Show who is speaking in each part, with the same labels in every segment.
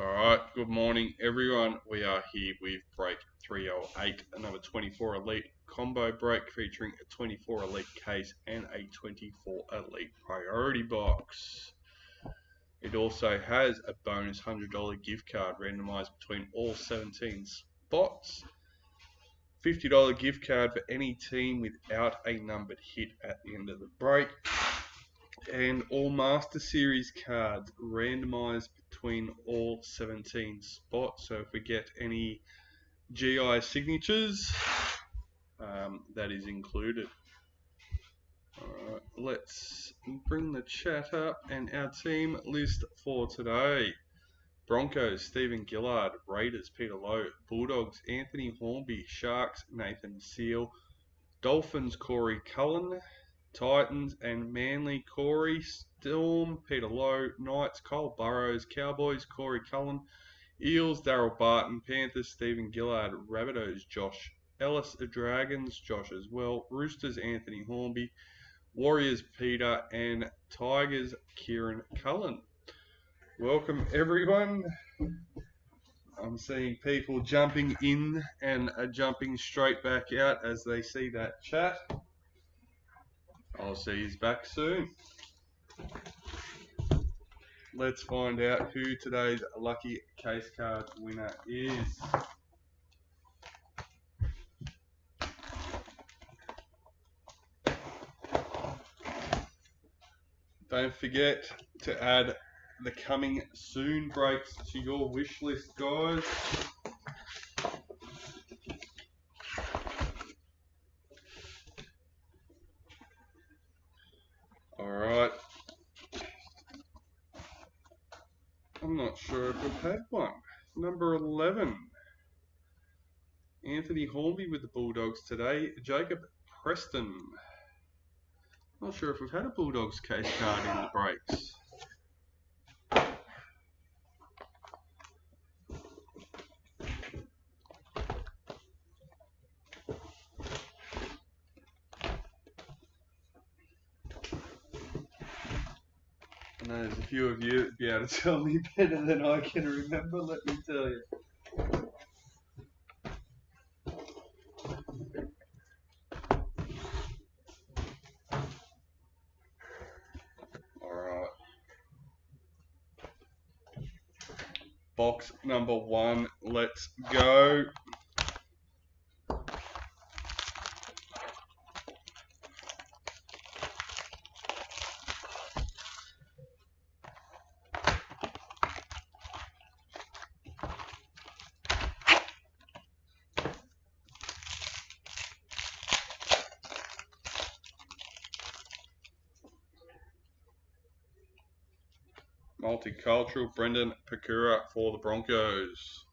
Speaker 1: Alright, good morning everyone. We are here with break 308, another 24 Elite combo break featuring a 24 Elite case and a 24 Elite Priority Box. It also has a bonus $100 gift card randomized between all 17 spots. $50 gift card for any team without a numbered hit at the end of the break. And all Master Series cards randomized between all 17 spots. So if we get any GI signatures, that is included. Alright, let's bring the chat up and our team list for today. Broncos, Stephen Gillard. Raiders, Peter Lowe. Bulldogs, Anthony Hornby. Sharks, Nathan Seal. Dolphins, Corey Cullen. Titans and Manly, Corey. Storm, Peter Lowe. Knights, Cole Burrows. Cowboys, Corey Cullen. Eels, Daryl Barton. Panthers, Stephen Gillard. Rabbitohs, Josh Ellis. Dragons, Josh as well. Roosters, Anthony Hornby. Warriors, Peter. And Tigers, Kieran Cullen. Welcome everyone. I'm seeing people jumping in and jumping straight back out as they see that chat. I'll see you back soon. Let's find out who today's lucky case card winner is. Don't forget to add the coming soon breaks to your wish list, guys. Alright. I'm not sure if we've had one. Number 11. Anthony Hornby with the Bulldogs today. Jacob Preston. Not sure if we've had a Bulldogs case card in the breaks. I know there's a few of you that'd be able to tell me better than I can remember, let me tell you. Alright. Box number 1, let's go. Multicultural, Brendan Pakura for the Broncos.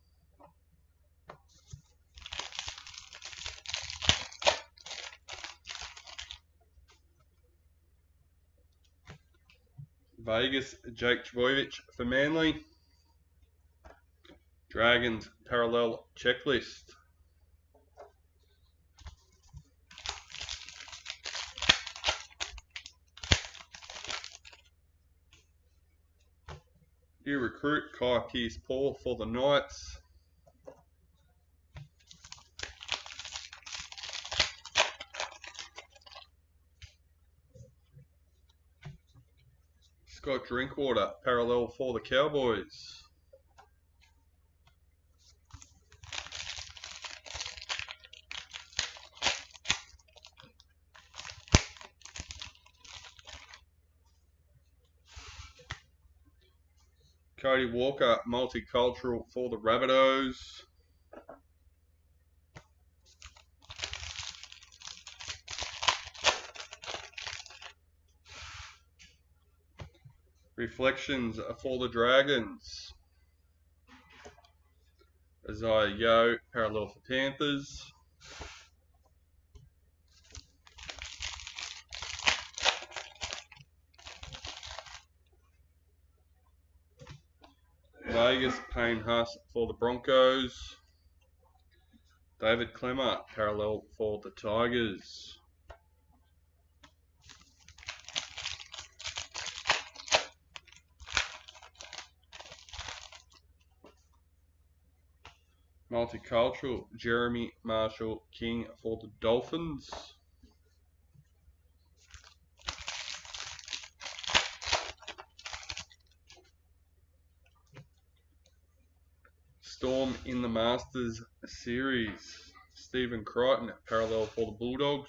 Speaker 1: Vegas, Jake Trbojevic for Manly. Dragons, NRL Checklist. New recruit, Kai Pearce-Paul for the Knights. Scott Drinkwater, parallel for the Cowboys. Cody Walker, multicultural for the Rabbitohs. Reflections for the Dragons. Isaiah Yeo, parallel for Panthers. Vegas, Payne Huss for the Broncos. David Clemmer, parallel for the Tigers. Multicultural, Jeremy Marshall King for the Dolphins. Storm in the Masters Series, Stephen Crichton, parallel for the Bulldogs.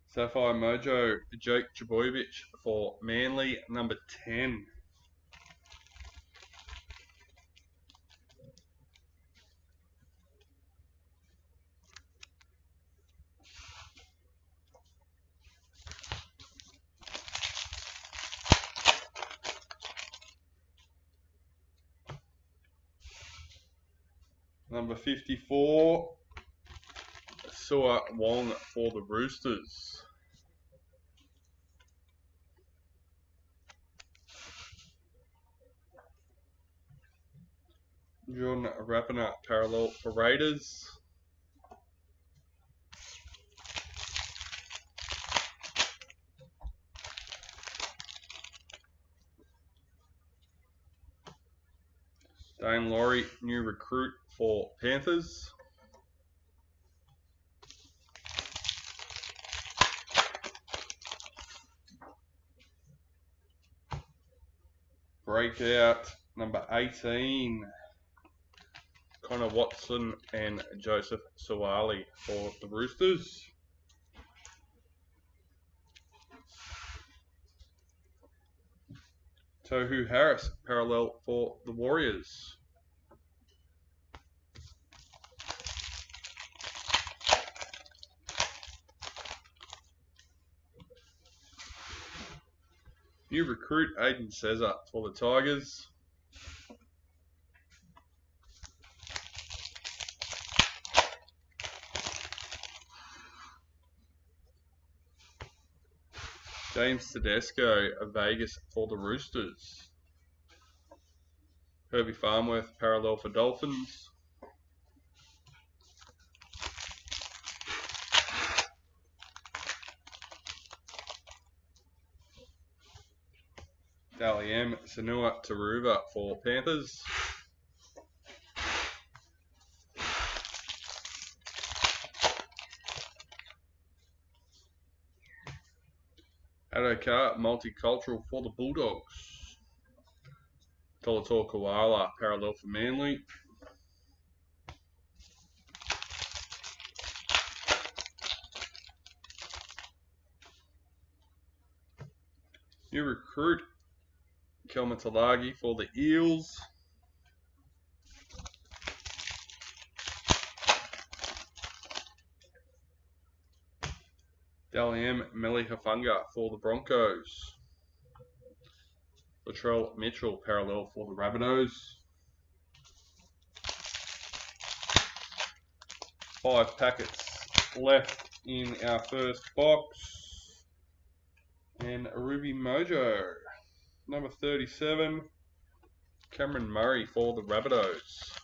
Speaker 1: Sapphire Mojo, Jake Trbojevic for Manly, number 10. Number 54, Sua Wong for the Roosters. John Rapana, parallel for Raiders. Dane Laurie, new recruit for Panthers. Breakout, number 18, Connor Watson and Joseph Suwali for the Roosters. Tohu Harris, parallel for the Warriors. New recruit Aiden Cesar for the Tigers. James Tedesco of Vegas for the Roosters. Herbie Farmworth, parallel for Dolphins. Dally M, Sanua Taruva for Panthers. Adokar, multicultural for the Bulldogs. Tolator Koala, parallel for Manly. New recruit Kelma Talagi for the Eels. Dally M, Meli Hafunga for the Broncos. Latrell Mitchell, parallel for the Rabbitohs. 5 packets left in our first box. And Ruby Mojo, number 37, Cameron Murray for the Rabbitohs.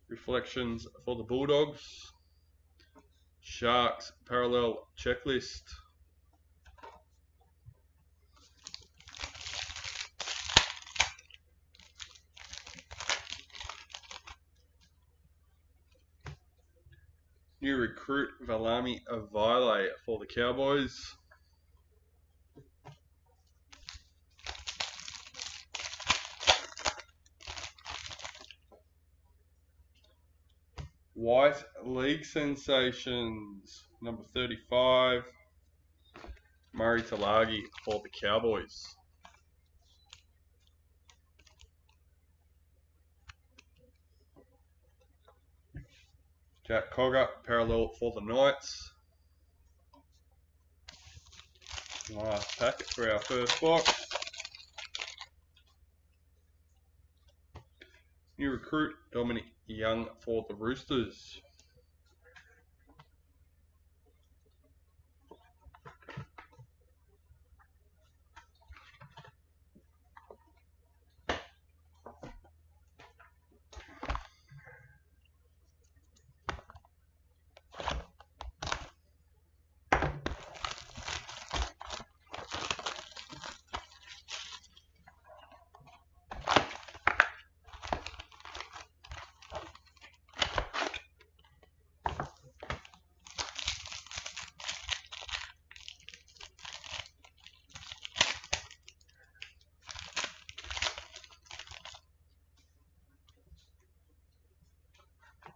Speaker 1: Reflections for the Bulldogs. Sharks, parallel checklist. New recruit Valami Avile for the Cowboys. White League Sensations, number 35, Murray Talagi for the Cowboys. Jack Cogger, parallel for the Knights. Last packet for our first box. New recruit Dominic Young for the Roosters.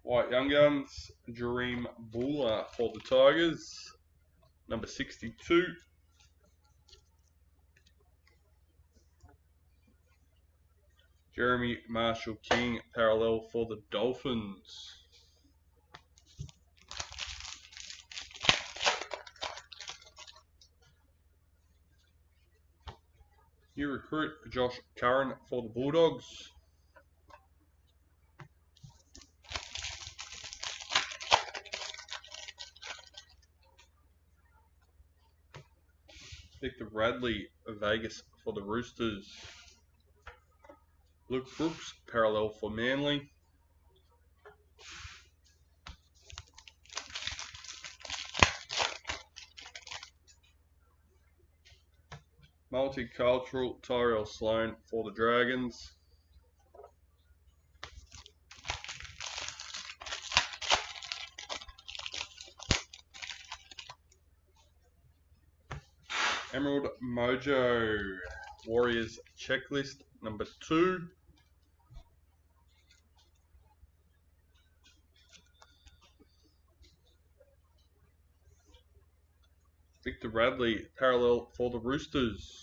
Speaker 1: White Young Guns, Dream Buller for the Tigers, number 62. Jeremy Marshall King, parallel for the Dolphins. New recruit, Josh Curran for the Bulldogs. Victor Radley, Vegas for the Roosters. Luke Brooks, parallel for Manly. Multicultural, Tyrell Sloan for the Dragons. Emerald Mojo, Warriors Checklist, number 2. Victor Radley, parallel for the Roosters.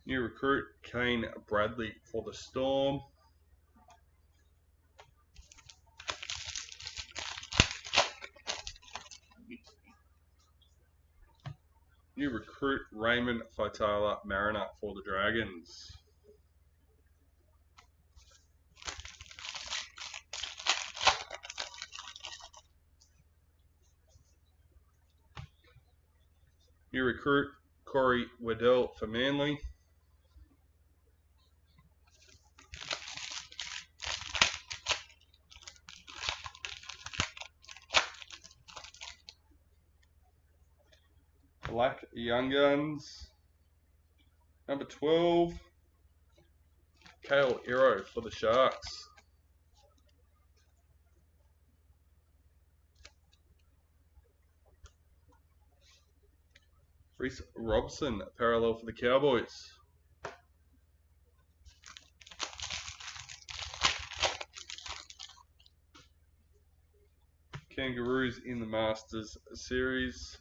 Speaker 1: New recruit, Kane Bradley for the Storm. New recruit, Raymond Faitala Mariner for the Dragons. New recruit, Corey Waddell for Manly. Black Young Guns, number 12. Kale Iro for the Sharks. Reece Robson, parallel for the Cowboys. Kangaroos in the Masters Series.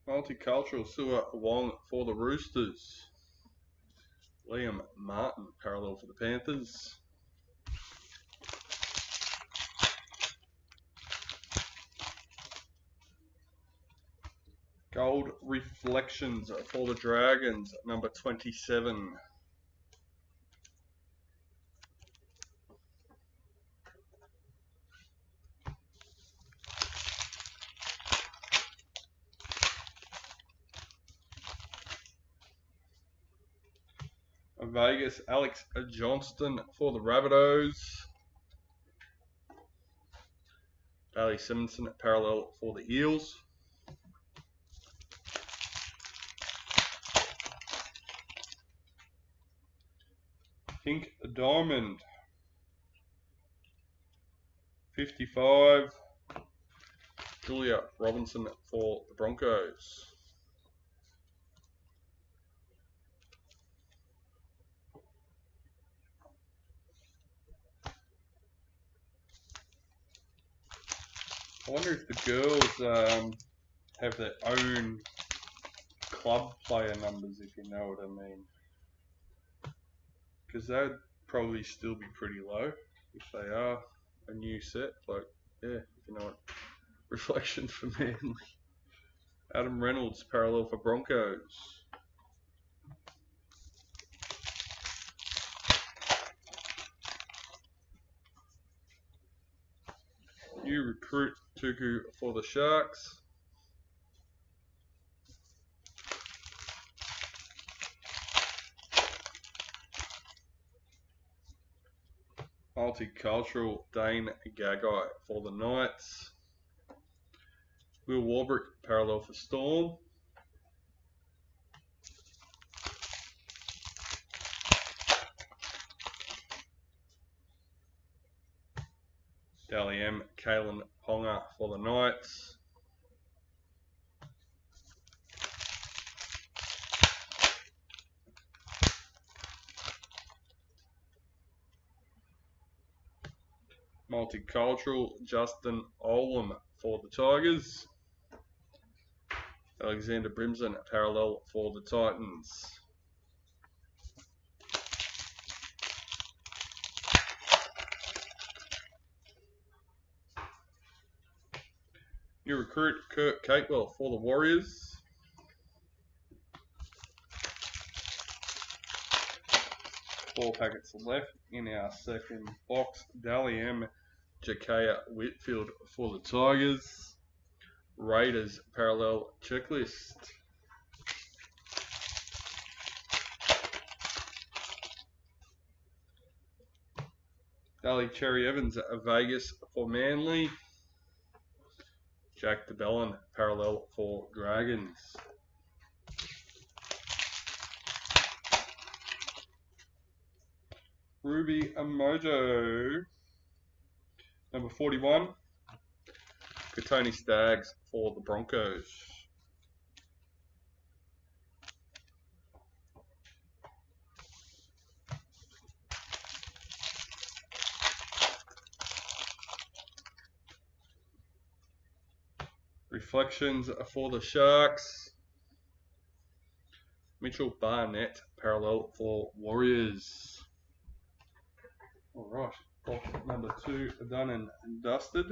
Speaker 1: Multicultural, Sua Wong for the Roosters. Liam Martin, parallel for the Panthers. Gold Reflections for the Dragons, number 27. Vegas, Alex Johnston for the Rabbitohs. Bailey Simonson, parallel for the Eels. Pink Diamond, 55. Julia Robinson for the Broncos. I wonder if the girls have their own club player numbers, if you know what I mean. Because that would probably still be pretty low if they are a new set. Like, yeah, if you know what. Reflection for Manly. Adam Reynolds, parallel for Broncos. New recruit, Tuku for the Sharks. Multicultural, Dane Gagai for the Knights. Will Warbrick, parallel for Storm. Dally M, Kalen Ponga for the Knights. Multicultural, Justin Olam for the Tigers. Alexander Brimson, parallel for the Titans. New recruit, Kurt Capewell for the Warriors. Four packets left in our second box. Dally M, Jakaya Whitfield for the Tigers. Raiders parallel checklist. Dally Cherry Evans at Vegas for Manly. Jack DeBellin parallel for Dragons. Ruby Emojo, number 41. Katoni Staggs for the Broncos. Reflections for the Sharks. Mitchell Barnett, parallel for Warriors. Alright, box number 2 done and dusted.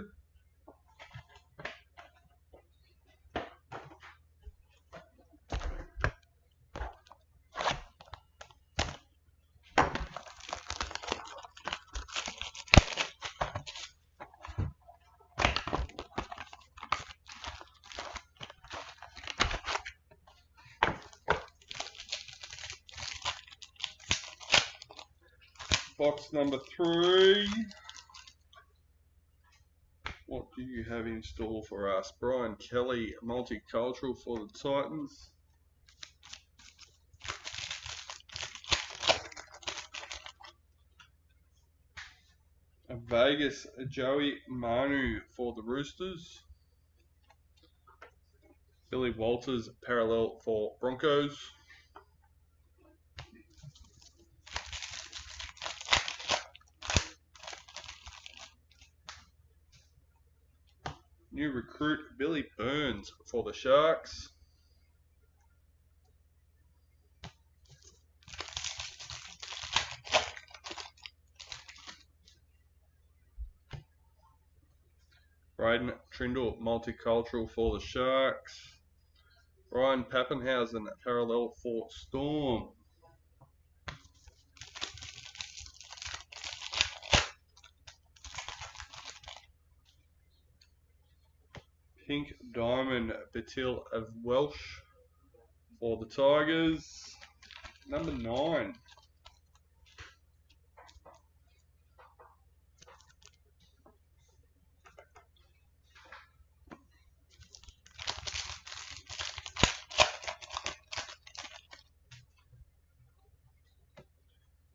Speaker 1: Box number 3. What do you have in store for us? Brian Kelly, multicultural for the Titans. Vegas, Joey Manu for the Roosters. Billy Walters, parallel for Broncos. New recruit, Billy Burns for the Sharks. Braden Trindle, multicultural for the Sharks. Ryan Pappenhausen, parallel for Storm. Pink Diamond, Batil of Welsh for the Tigers. Number 9.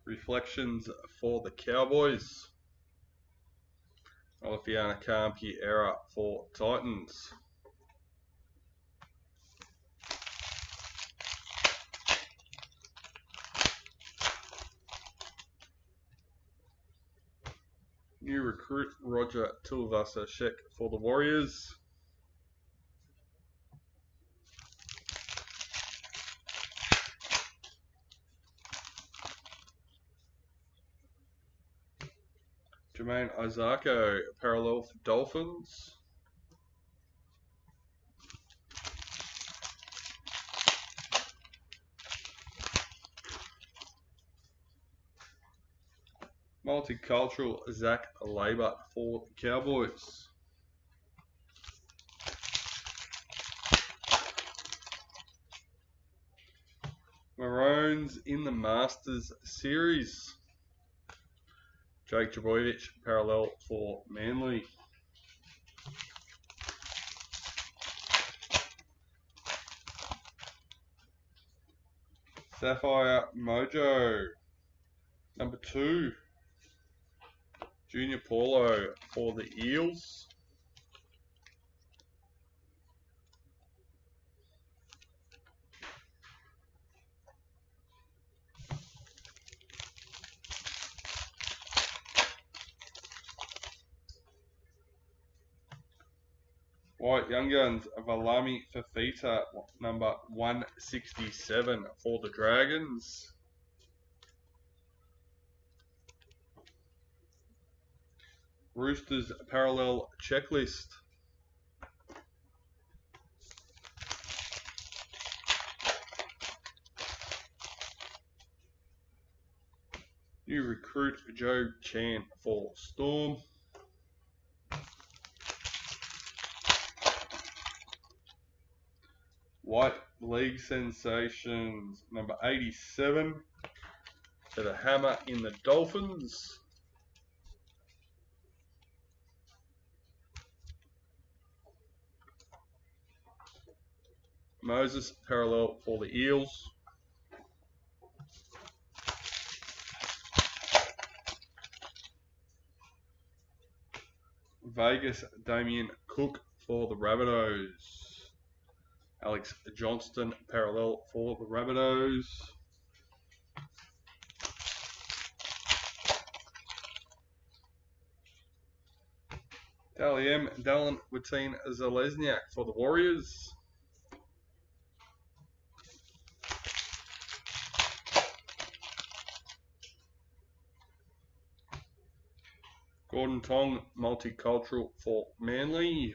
Speaker 1: Reflections for the Cowboys. Oliviana Kampi era for Titans. New recruit, Roger Tuivasa-Sheck for the Warriors. Jermaine Isako, parallel for Dolphins. Multicultural, Zach Labour for the Cowboys. Maroons in the Masters Series. Jake Trbojevic, parallel for Manly. Sapphire Mojo, number 2. Junior Paulo for the Eels. White Young Guns, Valami Fafita, number 167 for the Dragons. Roosters Parallel Checklist. New recruit Joe Chan for Storm. White League Sensations, number 87 to the Hammer in the Dolphins. Moses Parallel for the Eels. Vegas Damien Cook for the Rabbitohs. Alex Johnston Parallel for the Rabbitohs. Dallin Witeen Zalesniak for the Warriors. Gordon Tong Multicultural for Manly.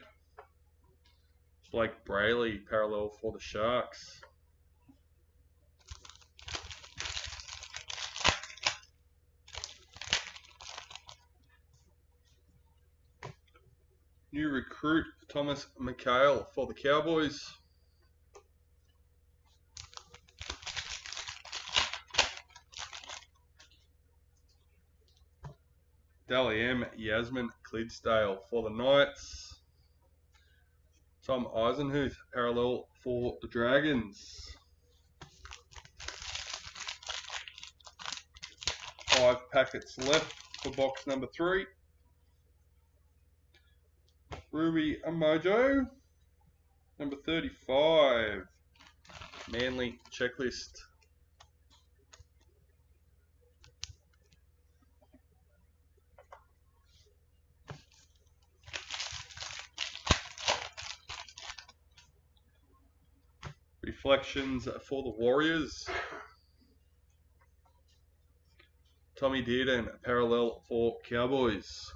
Speaker 1: Blake Brayley Parallel for the Sharks. New recruit Thomas McHale for the Cowboys. Dally M Yasmin Clydesdale for the Knights. Tom Eisenhuth Parallel for the Dragons. 5 packets left for box number 3. Ruby Mojo, number 35, Manly Checklist. Reflections for the Warriors. Tommy Dearden Parallel for Cowboys.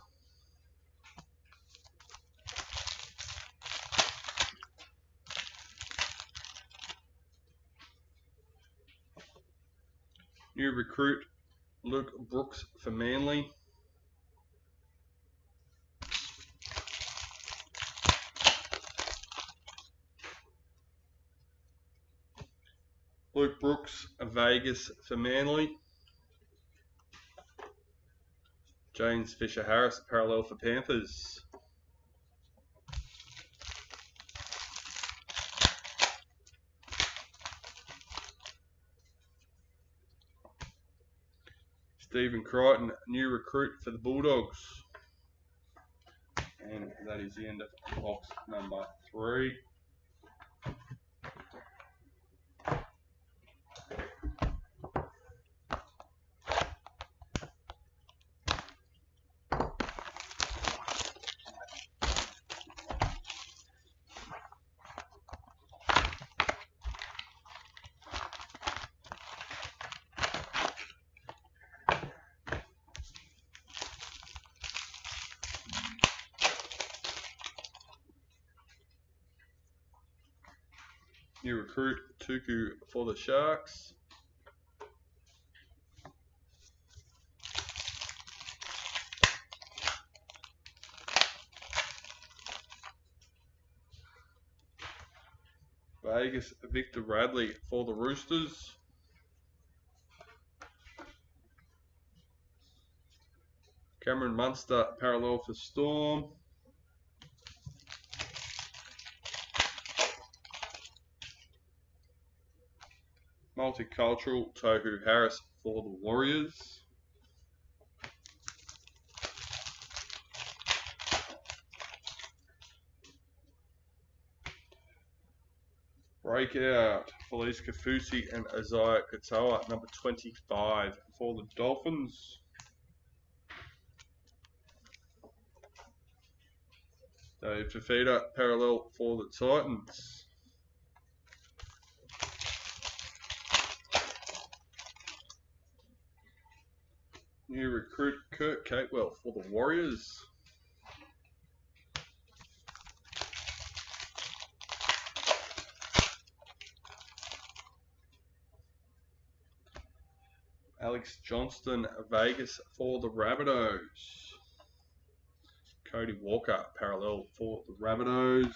Speaker 1: New recruit Luke Brooks for Manly. Luke Brooks Vegas for Manly. James Fisher-Harris Parallel for Panthers. Stephen Crichton, new recruit for the Bulldogs. And that is the end of box number 3. New recruit Tuku for the Sharks. Vegas Victor Radley for the Roosters. Cameron Munster Parallel for Storm. Multicultural Tohu Harris for the Warriors. Breakout, Felice Kafusi and Isaiah Katoa, number 25 for the Dolphins. Dave Fafita, parallel for the Titans. New recruit Kurt Catewell for the Warriors. Alex Johnston, Vegas for the Rabbitohs. Cody Walker, parallel for the Rabbitohs.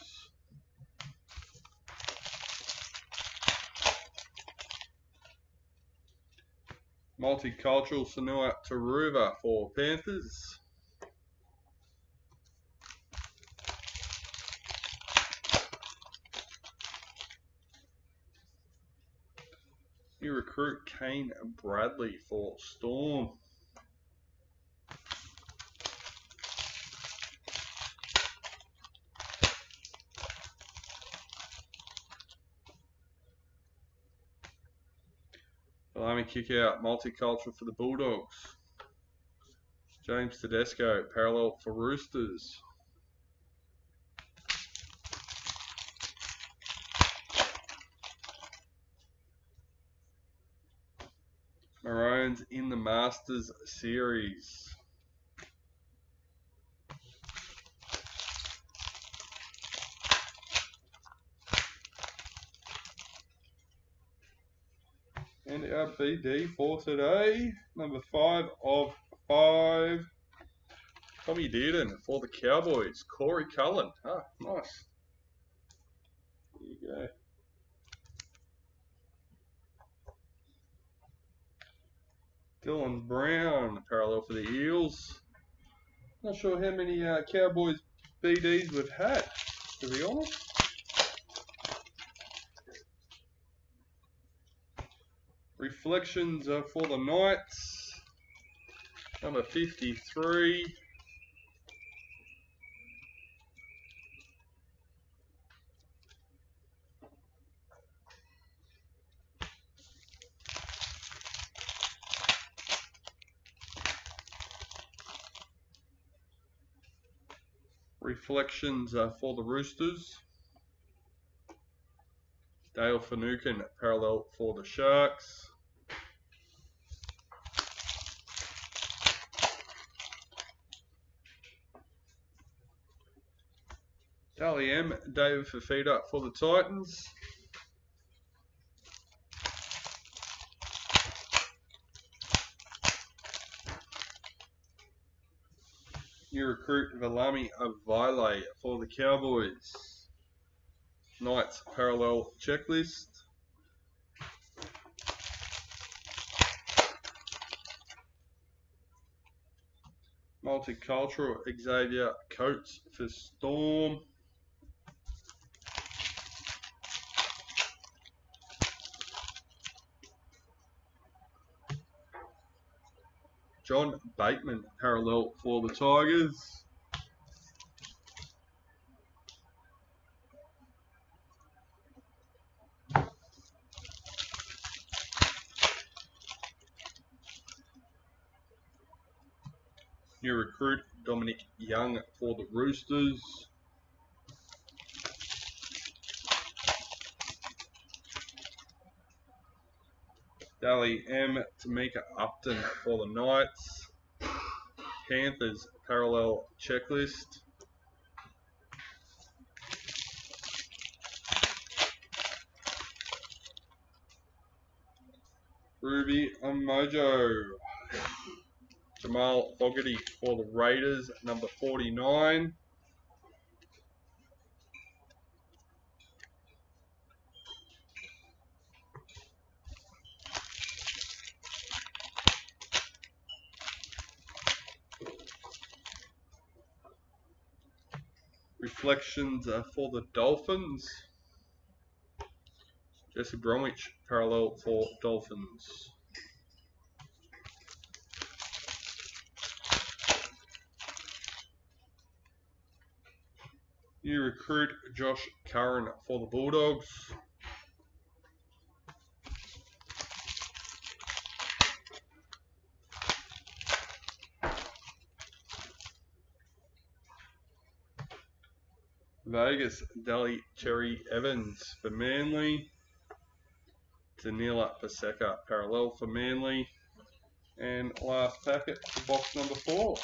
Speaker 1: Multicultural Sanua Taruva for Panthers. New recruit Kane Bradley for Storm. Allow kick out, multicultural for the Bulldogs. James Tedesco, parallel for Roosters. Maroons in the Masters Series. And our BD for today, number 5 of 5. Tommy Dearden for the Cowboys. Corey Cullen. Ah, nice. There you go. Dylan Brown, parallel for the Eels. Not sure how many Cowboys BDs we've had, to be honest. Reflections for the Knights. Number 53. Reflections for the Roosters. Dale Finucane, parallel for the Sharks. Dally M, David Fafita for the Titans. New recruit Valami Avile for the Cowboys. Knights parallel checklist. Multicultural Xavier Coates for Storm. John Bateman parallel for the Tigers. New recruit Dominic Young for the Roosters. Dally M, Tamika Upton for the Knights. Panthers parallel checklist. Ruby Mojo. Jamal Fogarty for the Raiders, number 49. Reflections for the Dolphins. Jesse Bromwich, parallel for Dolphins. New recruit Josh Curran for the Bulldogs. Vegas, Daly Cherry Evans for Manly. Danila Paseka, parallel for Manly. And last packet, box number 4.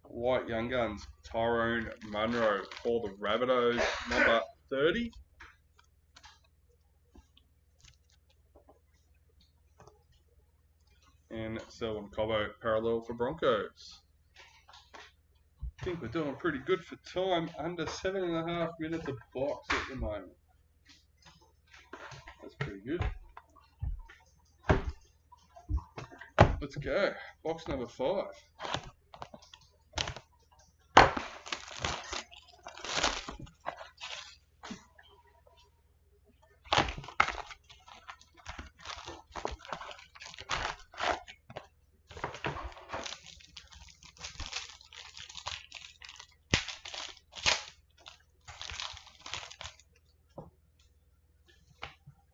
Speaker 1: White Young Guns, Tyrone Munro for the Rabbitohs, number 30. And Selwyn Cobbo, parallel for Broncos. I think we're doing pretty good for time. Under 7.5 minutes a box at the moment. That's pretty good. Let's go. Box number 5.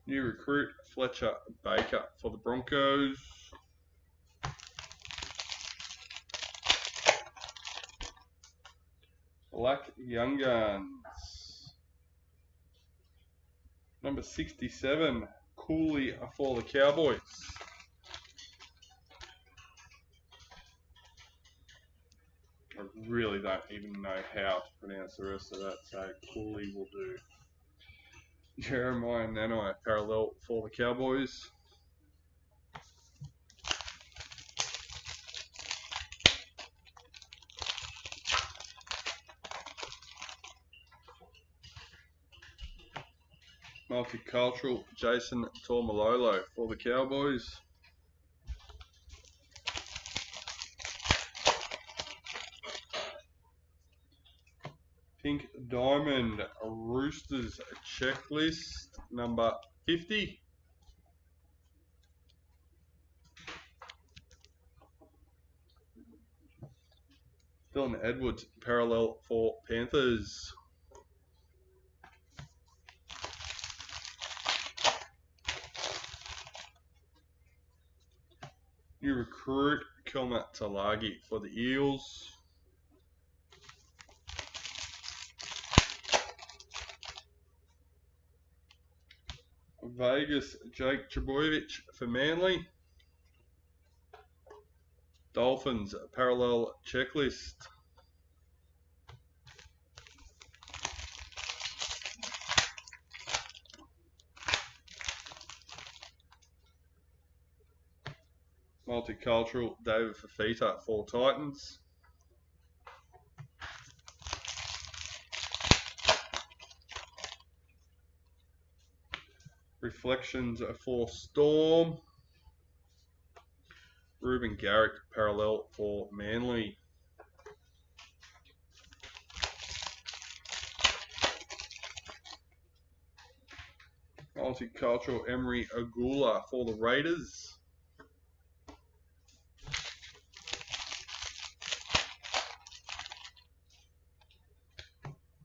Speaker 1: New recruit, Fletcher Baker for the Broncos. Black Young Guns. Number 67, Cooley for the Cowboys. I really don't even know how to pronounce the rest of that, so Cooley will do. Jeremiah Nanai, parallel for the Cowboys. Multicultural, Jason Tormalolo for the Cowboys. Pink Diamond, Roosters Checklist, number 50. Dylan Edwards, parallel for Panthers. New recruit, Kelma Talagi for the Eels. Vegas, Jake Trbojevic for Manly. Dolphins, parallel checklist. Multicultural, David Fafita for Titans. Reflections for Storm. Ruben Garrick, parallel for Manly. Multicultural, Emery Agula for the Raiders.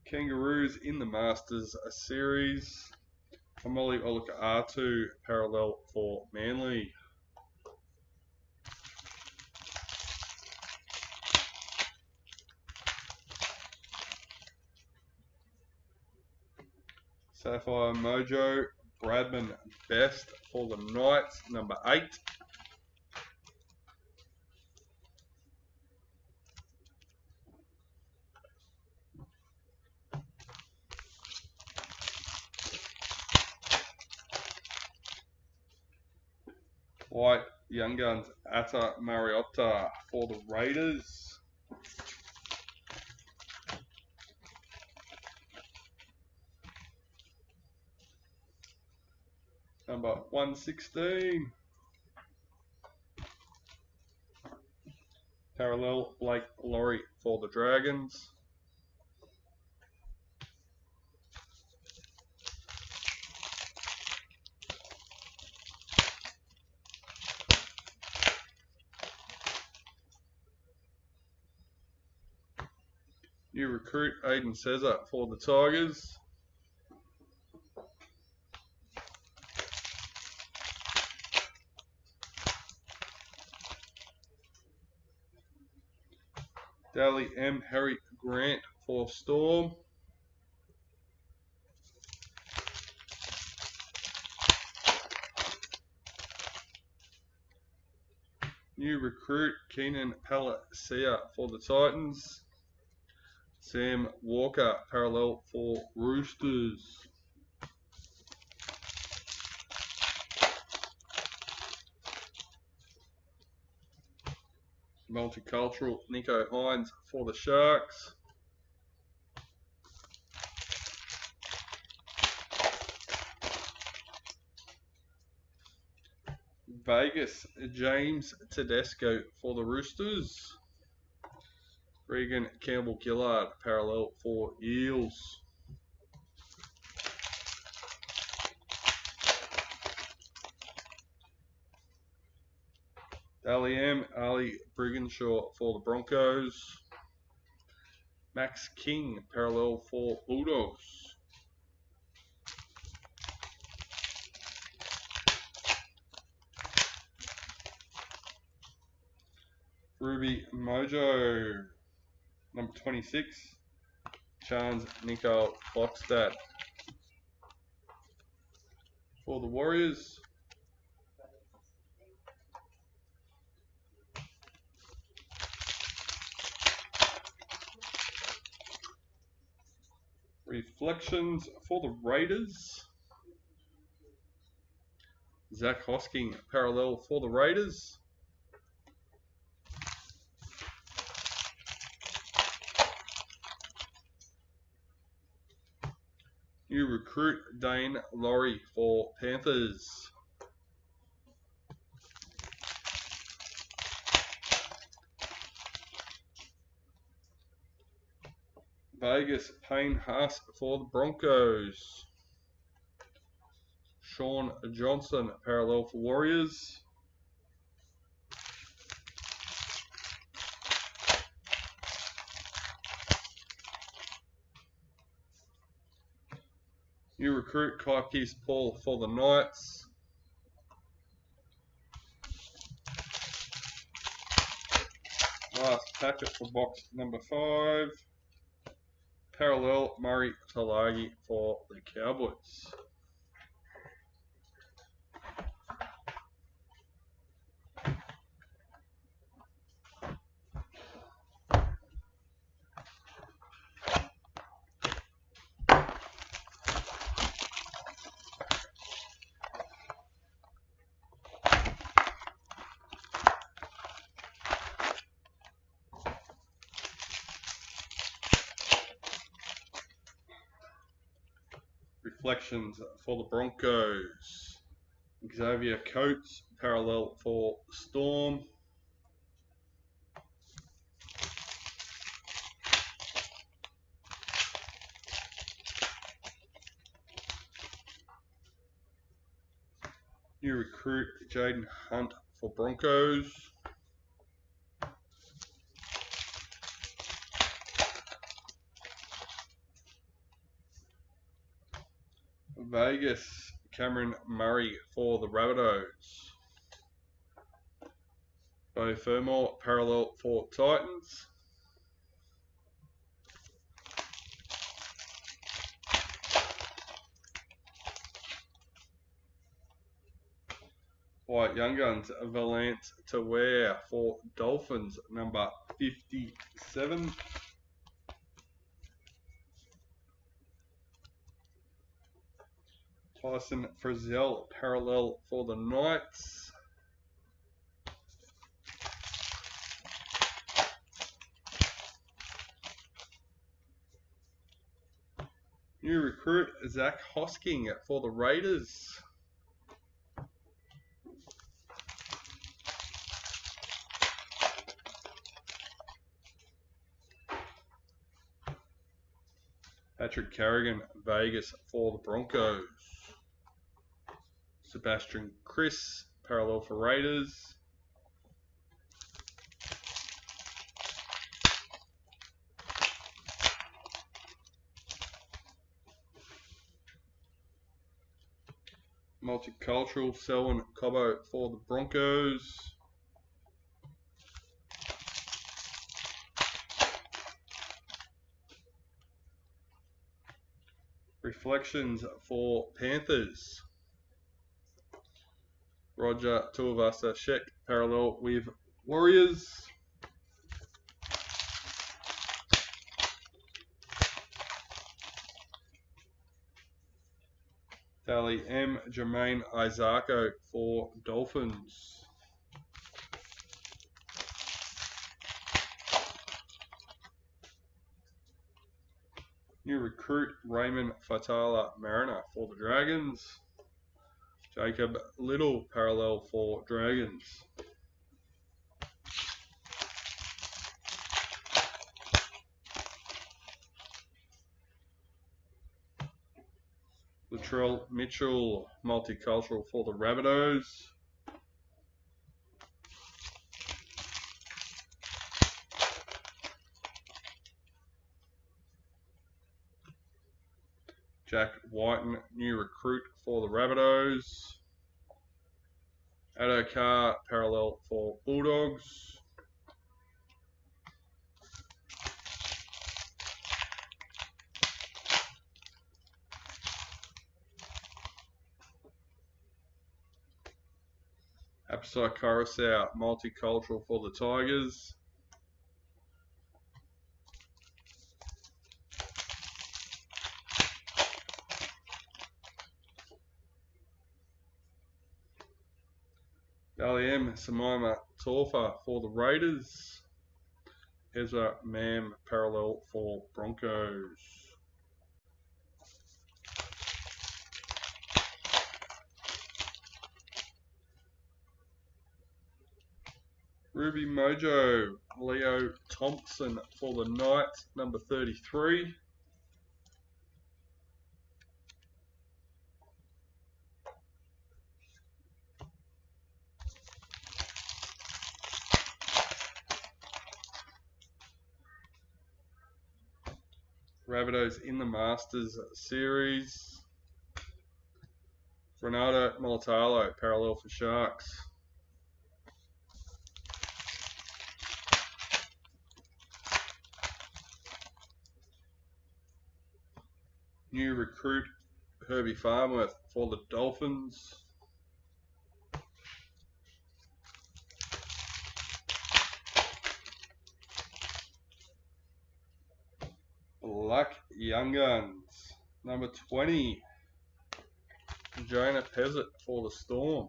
Speaker 1: Kangaroos in the Masters series. Amoli Olaka'atu, parallel for Manly. Sapphire Mojo, Bradman Best for the Knights, number 8. White Young Guns, Atta Mariotta for the Raiders. Number 116. Parallel, Blake Laurie for the Dragons. New recruit, Aiden Cesar for the Tigers. Daly M. Harry Grant for Storm. New recruit Keenan Palacia for the Titans. Sam Walker parallel for Roosters. Multicultural Nico Hines for the Sharks. Vegas James Tedesco for the Roosters. Regan Campbell Gillard parallel for Eels. Dally M. Ali Brigginshaw for the Broncos. Max King parallel for Bulldogs. Ruby Mojo number 26. Chance Nicole Foxstad for the Warriors. Reflections for the Raiders. Zach Hosking parallel for the Raiders. New recruit Dane Laurie for Panthers. Vegas Payne Haas for the Broncos. Sean Johnson parallel for Warriors. New recruit Kai Pearce Paul for the Knights. Last packet for box number 5. Parallel Murray Talagi for the Cowboys. Reflections for the Broncos. Xavier Coates parallel for Storm. New recruit Jaden Hunt for Broncos. Vegas Cameron Murray for the Rabbitohs. Bo Fermor parallel for Titans. White Young Guns Valance to wear for Dolphins number 57. Tyson Frizzell parallel for the Knights. New recruit Zach Hosking for the Raiders. Patrick Carrigan Vegas for the Broncos. Sebastian Chris parallel for Raiders. Multicultural Selwyn Cobbo for the Broncos. Reflections for Panthers. Roger Tuivasa-Sheck, parallel with Warriors. Tally M. Jermaine Isako for Dolphins. New recruit Raymond Fatala Mariner for the Dragons. Jacob Little, parallel for Dragons. Latrell Mitchell, multicultural for the Rabbitohs. Jack Whiten, new recruit for the Rabbitohs. Adokar, parallel for Bulldogs. Apsai Coruscant, multicultural for the Tigers. Dally M. Samaima Torfa for the Raiders. Ezra Mam, parallel for Broncos. Ruby Mojo, Leo Thompson for the Knights, number 33. Rabbitohs in the Masters series. Ronaldo Mulitalo, parallel for Sharks. New recruit Herbie Farmworth for the Dolphins. Black Young Guns, number 20. Jonah Pezzett for the Storm.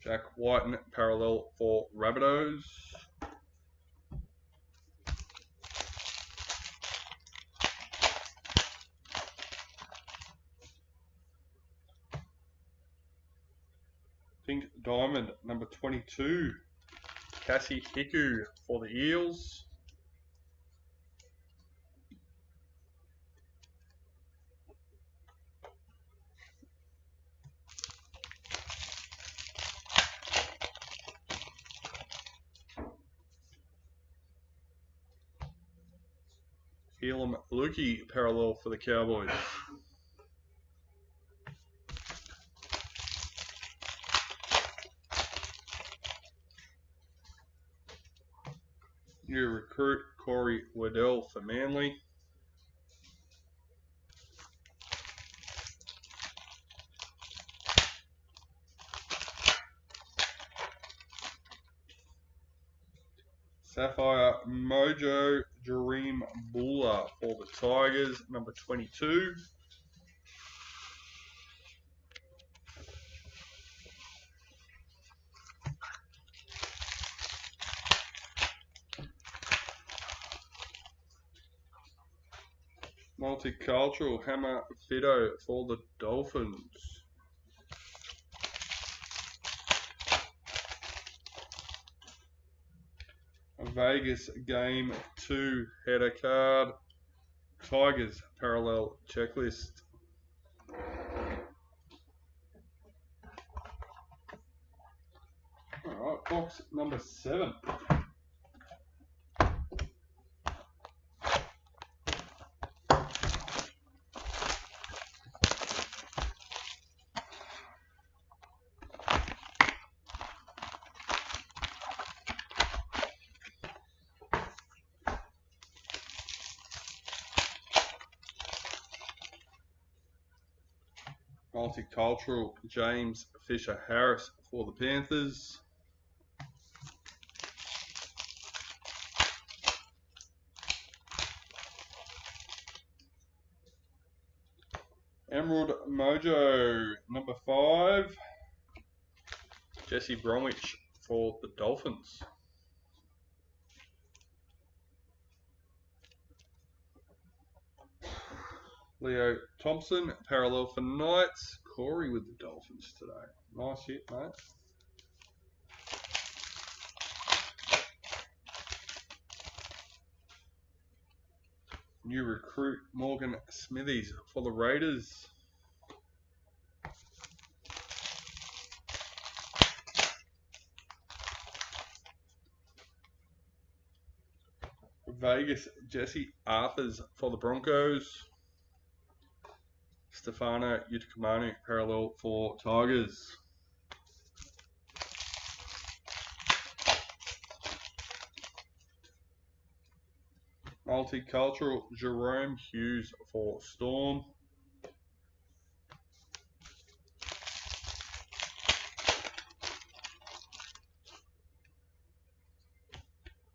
Speaker 1: Jack Whiten, parallel for Rabbitohs. Pink Diamond, number 22. Cassie Hiku for the Eels. Elam Lukey, parallel for the Cowboys. New recruit Corey Waddell for Manly. Sapphire Mojo Jareem Buller for the Tigers, number 22. Multicultural Hammer Fido for the Dolphins. Vegas Game 2 header card. Tigers parallel checklist. Alright, box number 7. Multicultural James Fisher Harris for the Panthers. Emerald Mojo number 5. Jesse Bromwich for the Dolphins. Leo Thompson, parallel for Knights. Corey with the Dolphins today. Nice hit, mate. New recruit Morgan Smithies for the Raiders. Vegas Jesse Arthurs for the Broncos. Stefano Utokumanu, parallel for Tigers. Multicultural Jerome Hughes for Storm.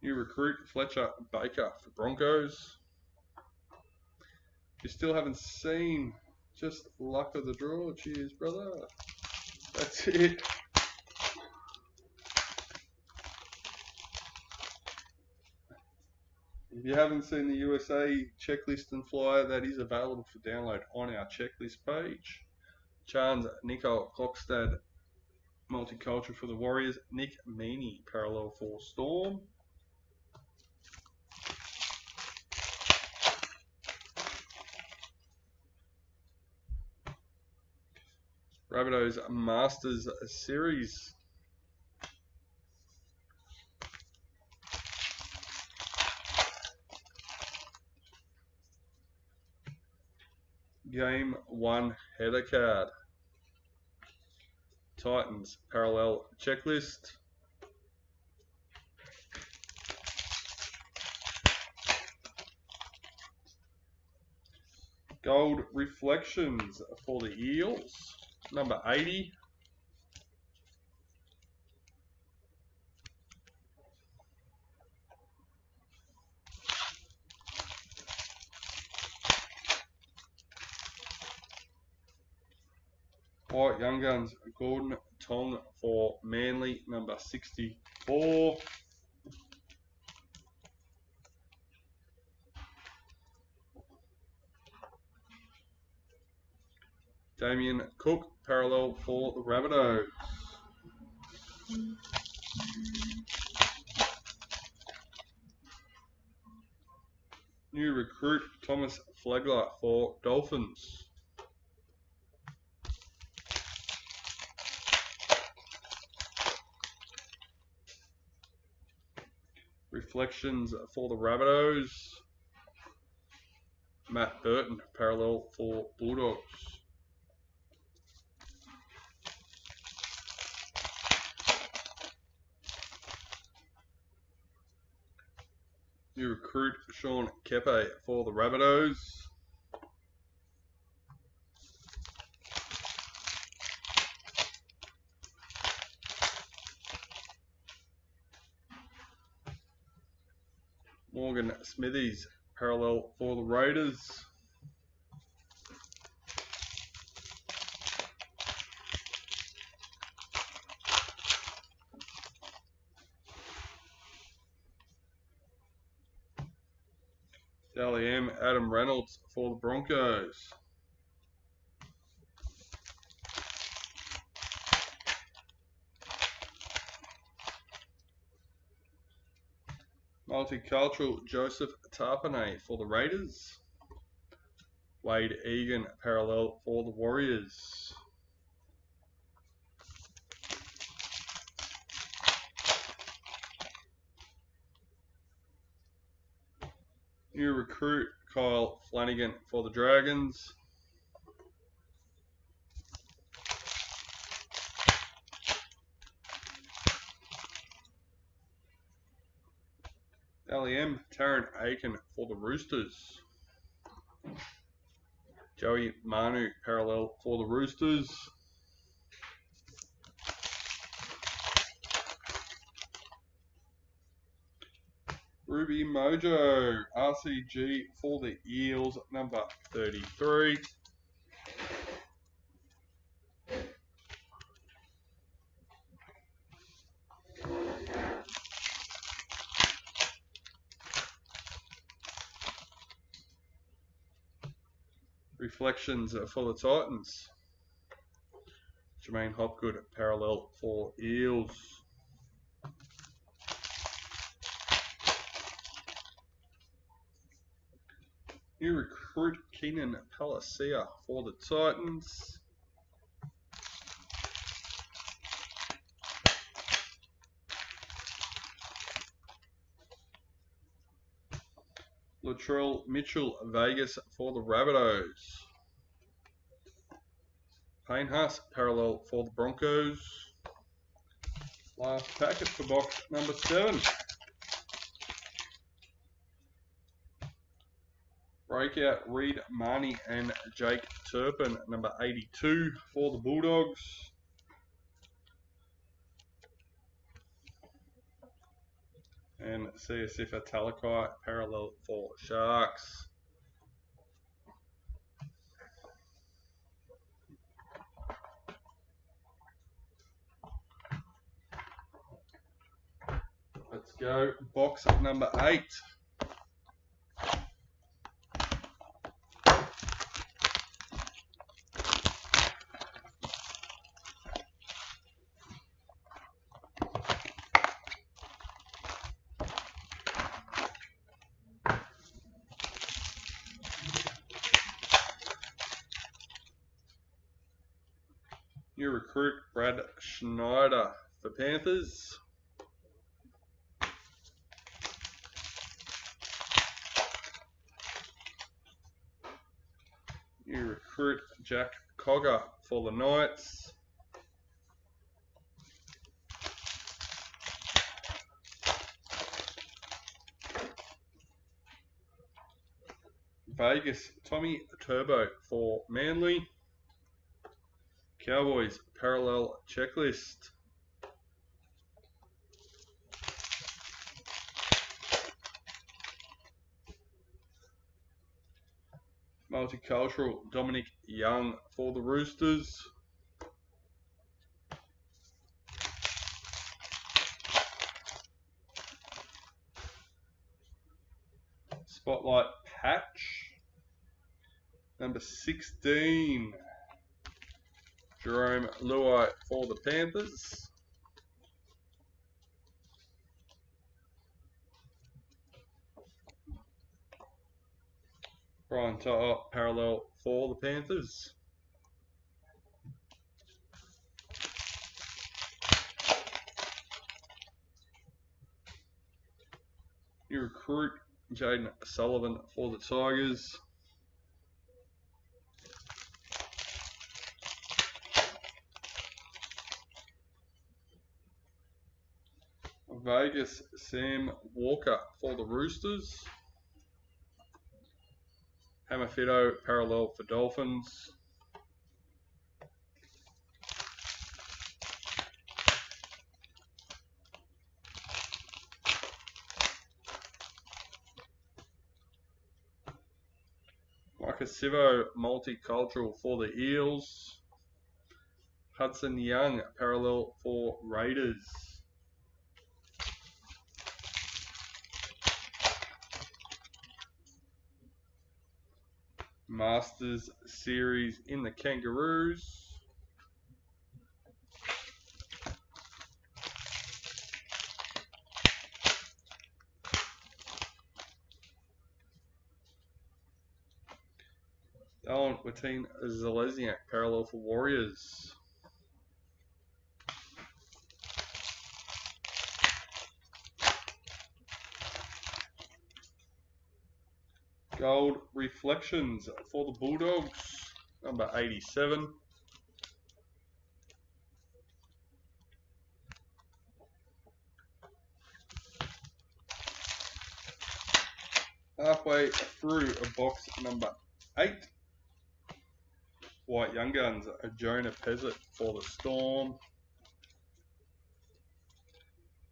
Speaker 1: New recruit Fletcher Baker for Broncos. If you still haven't seen, just luck of the draw. Cheers, brother. That's it. If you haven't seen the USA checklist and flyer, that is available for download on our checklist page. Chance Nicole Klokstad, multicultural for the Warriors. Nick Meaney, parallel for Storm. Rabbitohs Masters Series. Game 1 header card. Titans parallel checklist. Gold reflections for the Eels. Number 80. White Young Guns, Gordon Tong for Manly, number 64. Damien Cook, parallel for the Rabbitohs. New recruit Thomas Flagler for Dolphins. Reflections for the Rabbitohs. Matt Burton, parallel for Bulldogs. New recruit Sean Kepe for the Rabbitohs. Morgan Smithies, parallel for the Raiders. Dally M, Adam Reynolds for the Broncos. Multicultural Joseph Tarpanay for the Raiders. Wade Egan, parallel for the Warriors. New recruit Kyle Flanagan for the Dragons. Dally M, Taryn Aiken for the Roosters. Joey Manu, parallel for the Roosters. Ruby Mojo, RCG for the Eels, number 33. Reflections for the Titans. Jermaine Hopgood, parallel for Eels. New recruit Keenan Palacia for the Titans. Latrell Mitchell, Vegas for the Rabbitohs. Payne Haas, parallel for the Broncos. Last packet for box number 7. Breakout Reed Marnie and Jake Turpin, number 82 for the Bulldogs. And CSF Talakai, parallel for Sharks. Let's go box number 8. New recruit Brad Schneider for Panthers. New recruit Jack Cogger for the Knights. Vegas Tommy Turbo for Manly. Cowboys parallel checklist. Multicultural Dominic Young for the Roosters. Spotlight patch. Number 16. Jerome Luai for the Panthers. Brian To'o parallel for the Panthers. New recruit Jaden Sullivan for the Tigers. Vegas Sam Walker for the Roosters. Hammerfido parallel for Dolphins. Sivo multicultural for the Eels. Hudson Young parallel for Raiders. Masters Series in the Kangaroos. Alan Wateen Zalesniak parallel for Warriors. Gold Reflections for the Bulldogs, number 87. Halfway through box number 8. White Young Guns, Jonah Pezzett for the Storm.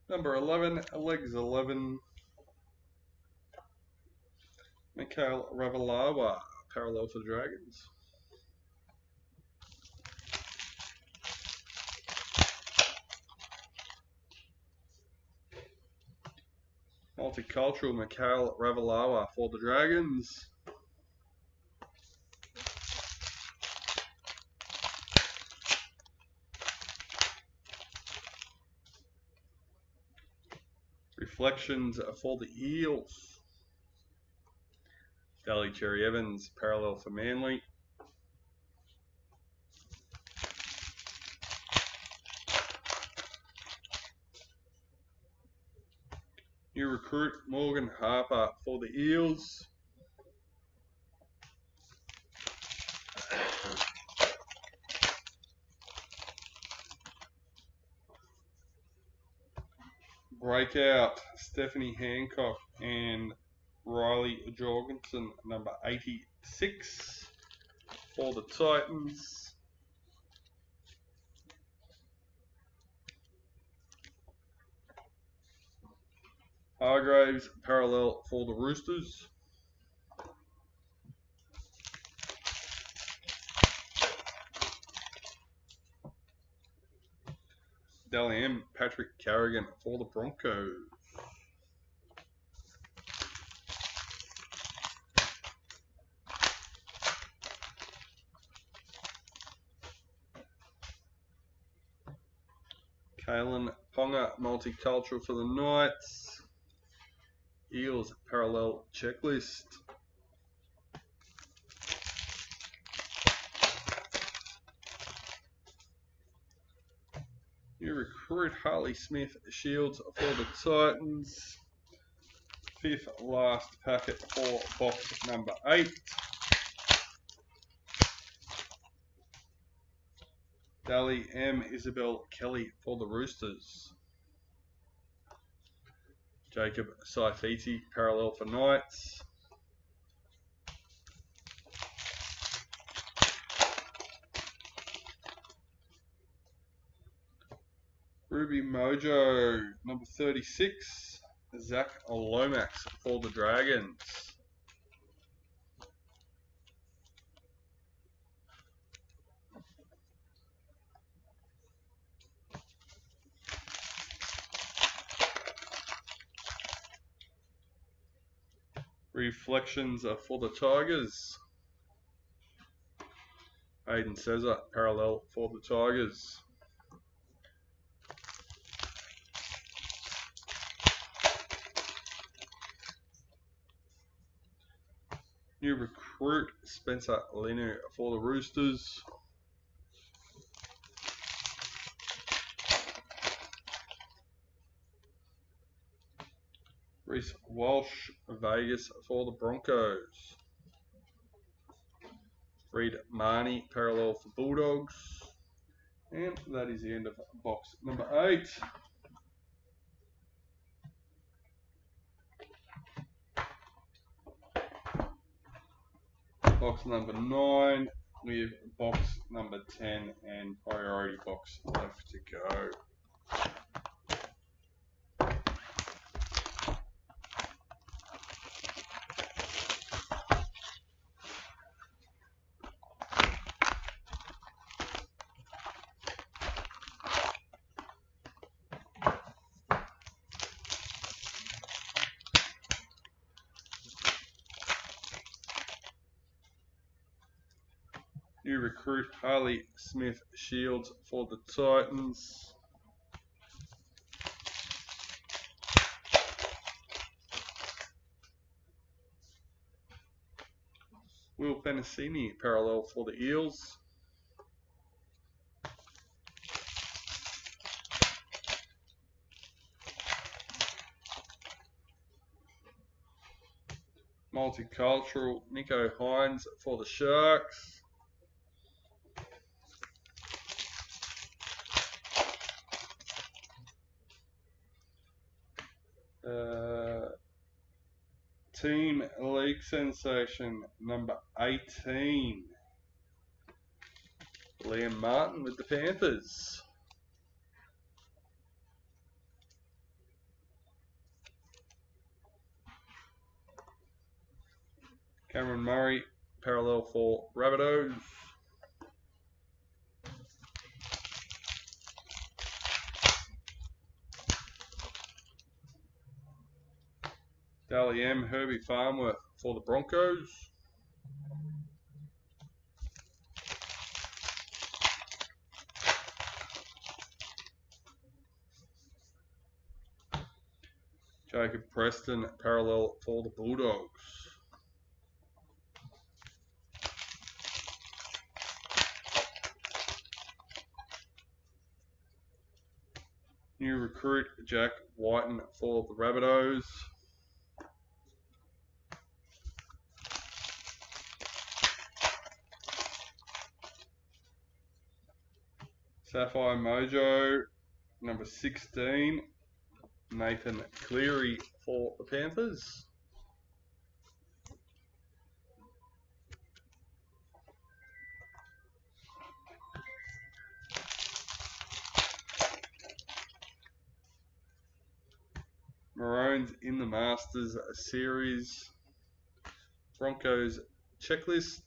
Speaker 1: Number 11, legs 11, Mikhail Ravalawa, parallel for Dragons. Multicultural, Mikhail Ravalawa for the Dragons. Reflections for the Eels. Daly Cherry Evans, parallel for Manly. New recruit Morgan Harper for the Eels. Breakout Stephanie Hancock and Riley Jorgensen, number 86 for the Titans. Hargraves, parallel for the Roosters. Dally M, Patrick Carrigan for the Broncos. Kalen Ponga, multicultural for the Knights. Eels, parallel checklist. New recruit Harley Smith Shields for the Titans. Fifth last packet for box number 8. Dally M Isabel Kelly for the Roosters. Jacob Saifiti, parallel for Knights. Ruby Mojo, number 36. Zach Lomax for the Dragons. Reflections for the Tigers. Aiden Cesar, parallel for the Tigers. New recruit Spencer Linu for the Roosters. Reece Walsh, Vegas for the Broncos. Reed Marnie, parallel for Bulldogs. And that is the end of box number 8. Box number 9 with box number 10 and priority box left to go. New recruit Harley Smith Shields for the Titans. Will Penasini, parallel for the Eels. Multicultural Nico Hines for the Sharks. Team League Sensation number 18. Liam Martin with the Panthers. Cameron Murray, parallel for Rabbitohs. Dally M, Herbie Farnworth for the Broncos. Jacob Preston, parallel for the Bulldogs. New recruit, Jack Whiten for the Rabbitohs. Sapphire Mojo, number 16, Nathan Cleary for the Panthers. Maroons in the Masters series. Broncos checklist.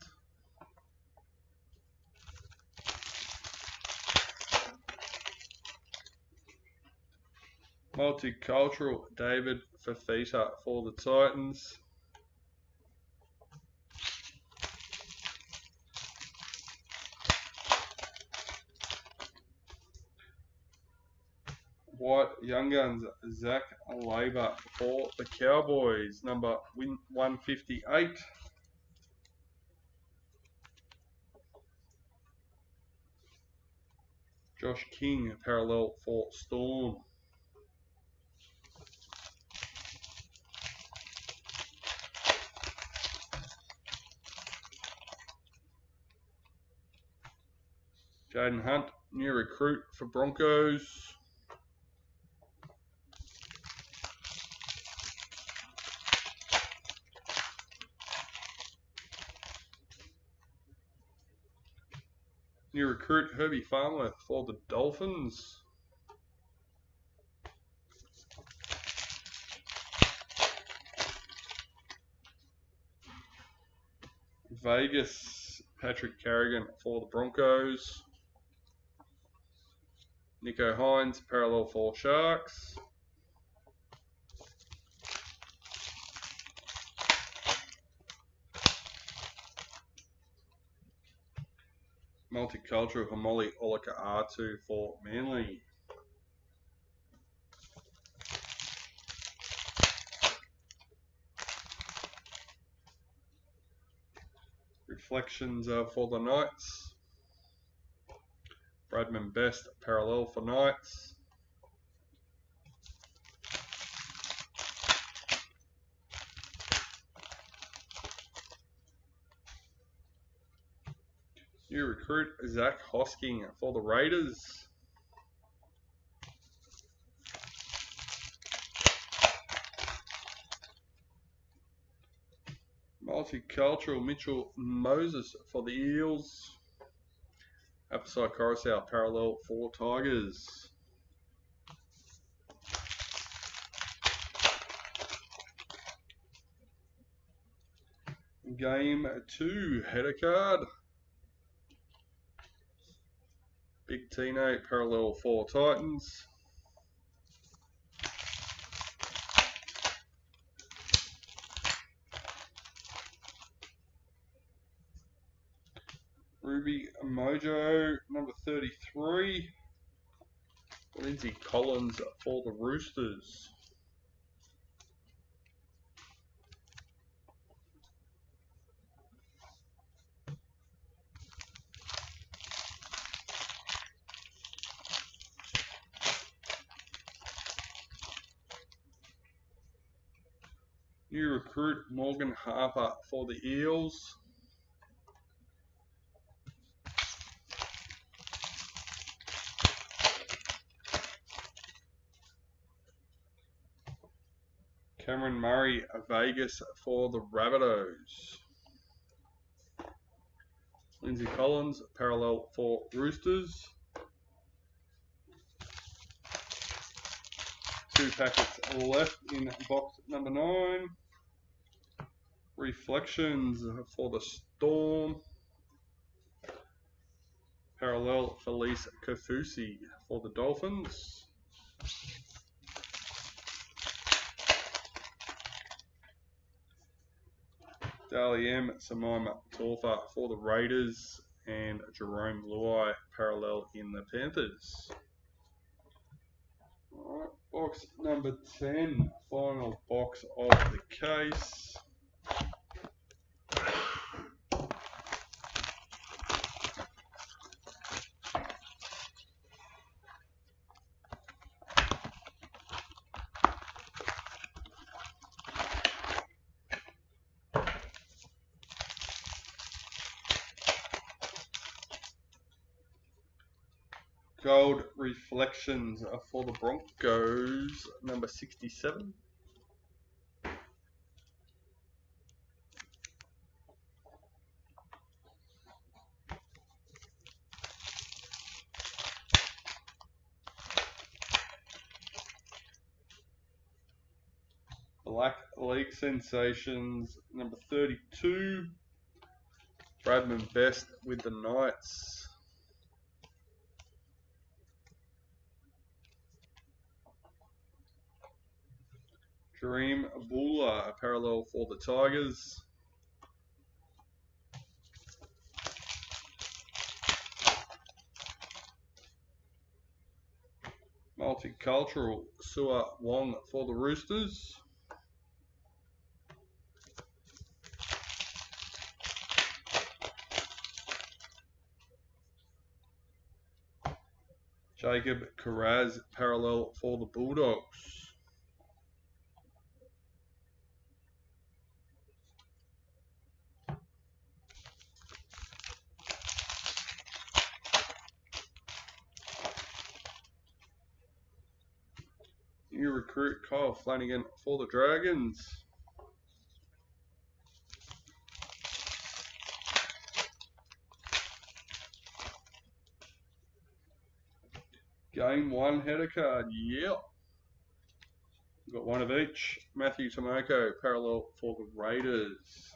Speaker 1: Multicultural David Fafita for the Titans. White Young Guns Zach Labour for the Cowboys, number 158. Josh King, parallel for Storm. Jaden Hunt, new recruit for Broncos. New recruit Herbie Farnworth for the Dolphins. Vegas, Patrick Carrigan for the Broncos. Nico Hines, parallel for Sharks. Multicultural Hamoli Olika R2 for Manly. Reflections for the Knights. Bradman Best, parallel for Knights. New recruit Zach Hosking for the Raiders. Multicultural Mitchell Moses for the Eels. Apasai Coruscant, parallel for Tigers. Game 2, header card. Big Tino, parallel for Titans. Ruby Mojo, number 33. Lindsay Collins for the Roosters. New recruit Morgan Harper for the Eels. Cameron Murray, Vegas for the Rabbitohs. Lindsay Collins, parallel for Roosters. 2 packets left in box number 9. Reflections for the Storm. Parallel Felice Kafusi for the Dolphins. Dali M. Samaima Torfa for the Raiders. And Jerome Luai parallel in the Panthers. Alright, box number 10. Final box of the case. Gold Reflections for the Broncos, number 67. Black League Sensations, number 32. Bradman Best with the Knights. Dream Abula, a parallel for the Tigers. Multicultural, Sua Wong for the Roosters. Jacob Carraz, parallel for the Bulldogs. New recruit Kyle Flanagan for the Dragons. Game 1 header card, yeah. Got one of each. Matthew Tomoko, parallel for the Raiders.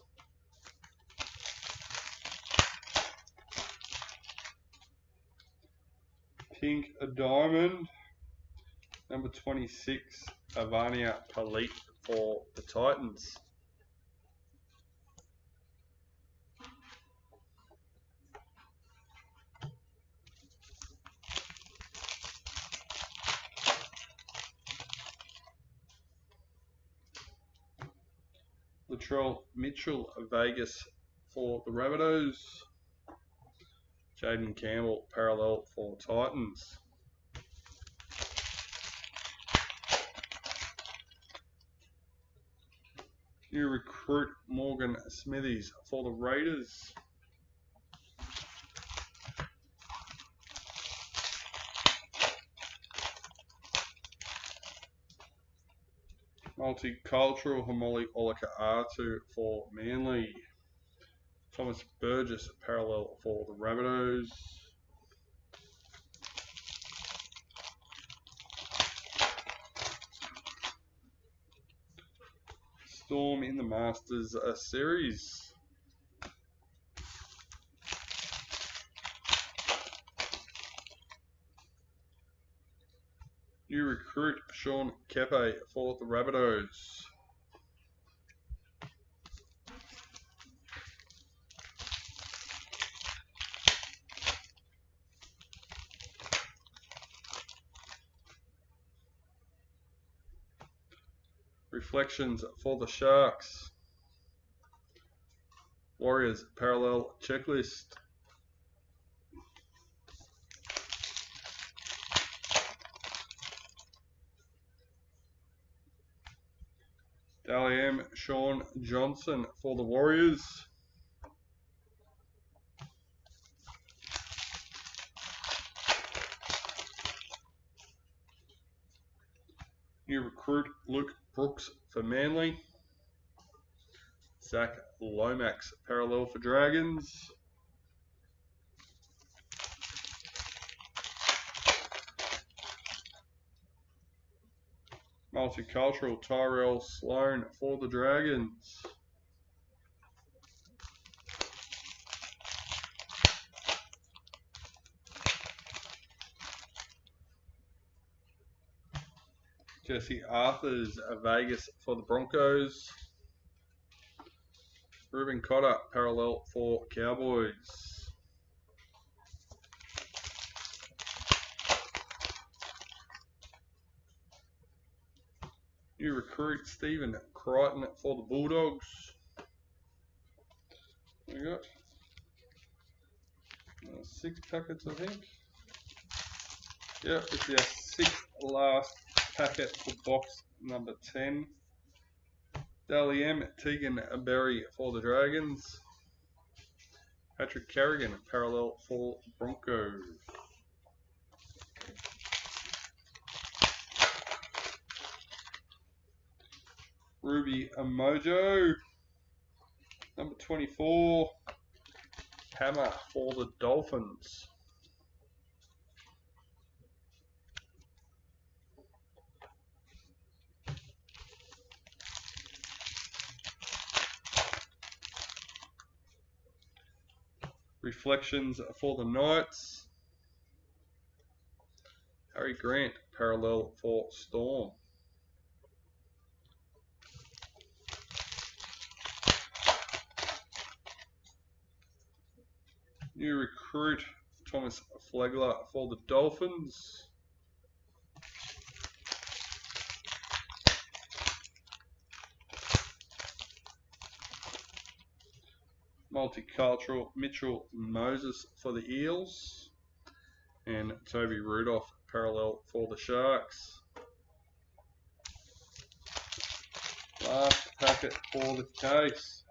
Speaker 1: Pink a diamond, number 26, Avania Palit for the Titans. Latrell Mitchell, Vegas for the Rabbitohs. Jaden Campbell, parallel for Titans. New recruit Morgan Smithies for the Raiders. Multicultural Hamoli Olaka-Atu for Manly. Thomas Burgess, parallel for the Rabbitohs. Storm in the Masters series. New recruit Sean Kepe for the Rabbitohs. Reflections for the Sharks. Warriors parallel checklist. Dally M. Sean Johnson for the Warriors. New recruit Luke Brooks for Manly. Zach Lomax, parallel for Dragons. Multicultural Tyrell Sloan for the Dragons. Jesse Arthurs Vegas for the Broncos. Ruben Cotter parallel for Cowboys. New recruit Stephen Crichton for the Bulldogs. We got 6 packets, I think. Yep, it's our 6th last packet for box number 10. Dally M, Tegan Berry for the Dragons. Patrick Carrigan parallel for Broncos. Ruby Mojo, number 24, Hammer for the Dolphins. Reflections for the Knights. Harry Grant parallel for Storm. New recruit Thomas Flegler for the Dolphins. Multicultural Mitchell Moses for the Eels. And Toby Rudolph parallel for the Sharks. Last packet for the case.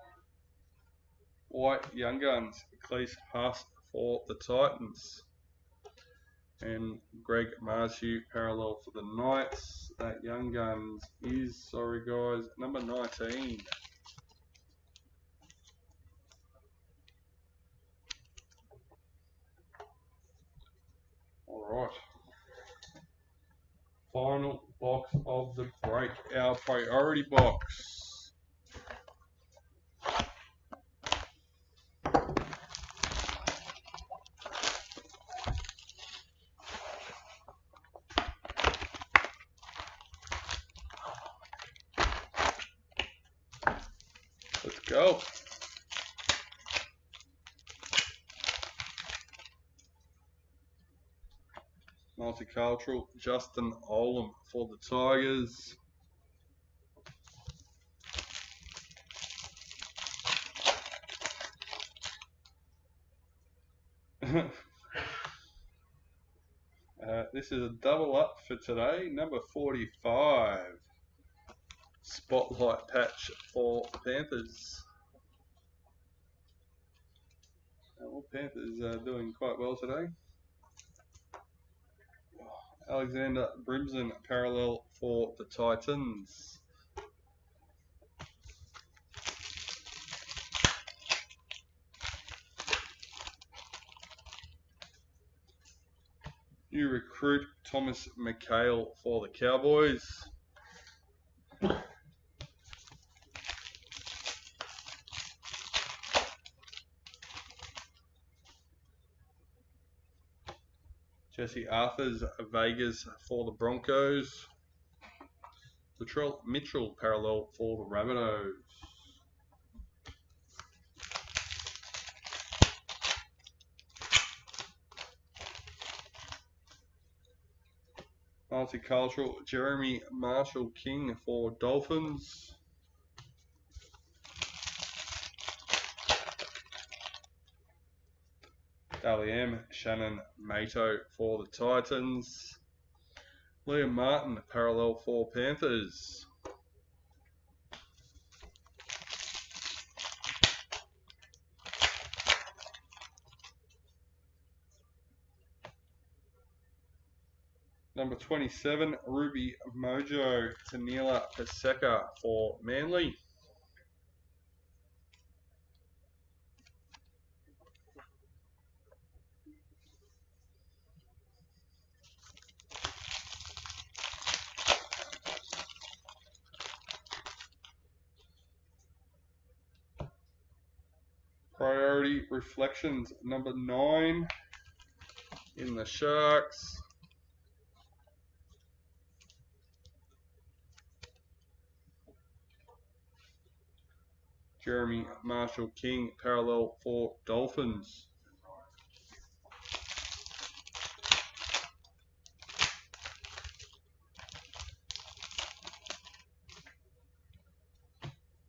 Speaker 1: White Young Guns, Cleese Huss for the Titans. And Greg Marshall parallel for the Knights. That Young Guns is, sorry guys, number 19. Alright. Final box of the break, our priority box. Let's go. Multicultural Justin Olam for the Tigers. This is a double up for today, number 45. Spotlight patch for Panthers. Well, Panthers are doing quite well today. Alexander Brimson parallel for the Titans. New recruit Thomas McHale for the Cowboys. Jesse Arthurs Vegas for the Broncos. Latrell Mitchell parallel for the Rabbitohs. Multicultural Jeremy Marshall King for Dolphins. Dally M Shannon Mato for the Titans. Liam Martin parallel for Panthers. Number 27, Ruby Mojo, Tanila Paseka for Manly. Priority Reflections number 9 in the Sharks. Jeremy Marshall King, parallel for Dolphins.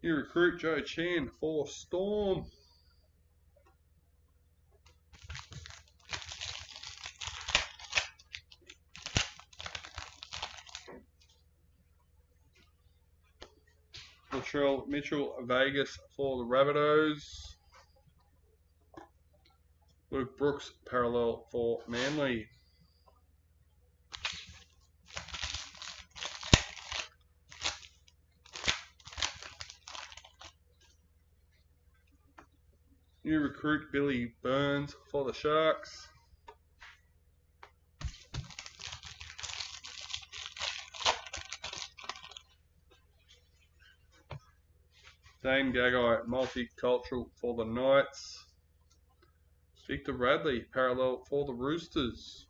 Speaker 1: New recruit Joe Chan for Storm. Latrell Mitchell Vegas for the Rabbitohs. Luke Brooks parallel for Manly. New recruit Billy Burns for the Sharks. Dane Gagai multicultural for the Knights. Victor Radley parallel for the Roosters.